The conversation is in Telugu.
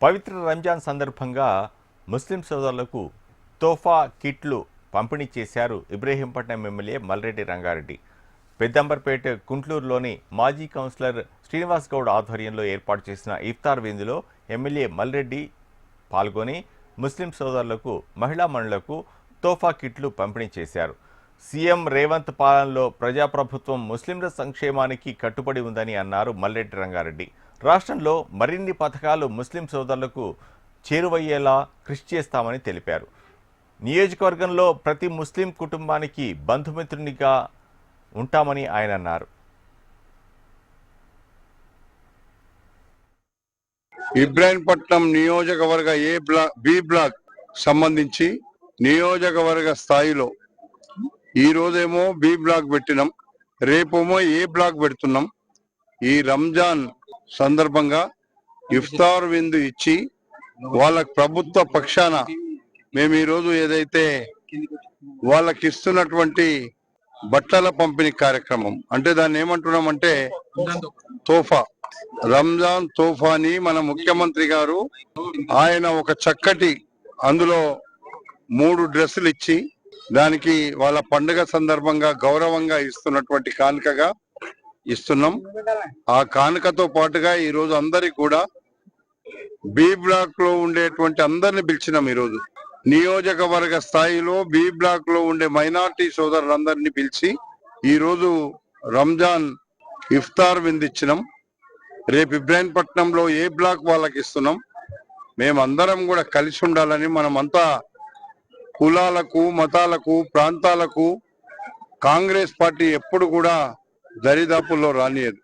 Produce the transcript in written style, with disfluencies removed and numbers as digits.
పవిత్ర రంజాన్ సందర్భంగా ముస్లిం సోదరులకు తోఫా కిట్లు పంపిణీ చేశారు ఇబ్రహీంపట్నం ఎమ్మెల్యే మల్రెడ్డి రంగారెడ్డి. పెద్దంబర్పేట కుంట్లూరులోని మాజీ కౌన్సిలర్ శ్రీనివాస్ గౌడ్ ఆధ్వర్యంలో ఏర్పాటు చేసిన ఇఫ్తార్ విందులో ఎమ్మెల్యే మల్రెడ్డి పాల్గొని ముస్లిం సోదరులకు, మహిళా మణులకు తోఫా కిట్లు పంపిణీ చేశారు. సీఎం రేవంత్ పాలనలో ప్రజాప్రభుత్వం ముస్లింల సంక్షేమానికి కట్టుబడి ఉందని అన్నారు మల్రెడ్డి రంగారెడ్డి. రాష్ట్రంలో మరిన్ని పథకాలు ముస్లిం సోదరులకు చేరువయ్యేలా కృషి చేస్తామని తెలిపారు. నియోజకవర్గంలో ప్రతి ముస్లిం కుటుంబానికి బంధుమిత్రునిగా ఉంటామని ఆయన అన్నారు. ఇబ్రాహీంపట్నం నియోజకవర్గ బి బ్లాక్ సంబంధించి నియోజకవర్గ స్థాయిలో ఈ రోజేమో బి బ్లాక్ పెట్టినాం, రేపేమో ఏ బ్లాక్ పెడుతున్నాం. ఈ రంజాన్ సందర్భంగా ఇఫ్తార్ విందు ఇచ్చి వాళ్ళకి ప్రభుత్వ పక్షాన మేము ఈరోజు ఏదైతే వాళ్ళకి ఇస్తున్నటువంటి బట్టల పంపిణీ కార్యక్రమం అంటే దాన్ని ఏమంటున్నామంటే తోఫా, రంజాన్ తోఫాని మన ముఖ్యమంత్రి గారు ఆయన ఒక చక్కటి అందులో 3 డ్రెస్సులు ఇచ్చి దానికి వాళ్ళ పండుగ సందర్భంగా గౌరవంగా ఇస్తున్నటువంటి కానుకగా ఇస్తున్నాం. ఆ కానుకతో పాటుగా ఈ రోజు అందరికి కూడా బి బ్లాక్ లో ఉండేటువంటి అందరిని పిలిచినాం. ఈరోజు నియోజకవర్గ స్థాయిలో బి బ్లాక్ లో ఉండే మైనార్టీ సోదరులందరినీ పిలిచి ఈ రోజు రంజాన్ ఇఫ్తార్ విందిచ్చినాం. రేపు ఇబ్రాహీంపట్నంలో ఏ బ్లాక్ వాళ్ళకి ఇస్తున్నాం. మేమందరం కూడా కలిసి ఉండాలని, మనమంతా కులాలకు, మతాలకు, ప్రాంతాలకు కాంగ్రెస్ పార్టీ ఎప్పుడు కూడా దరిదాపుల్లో రానియదు.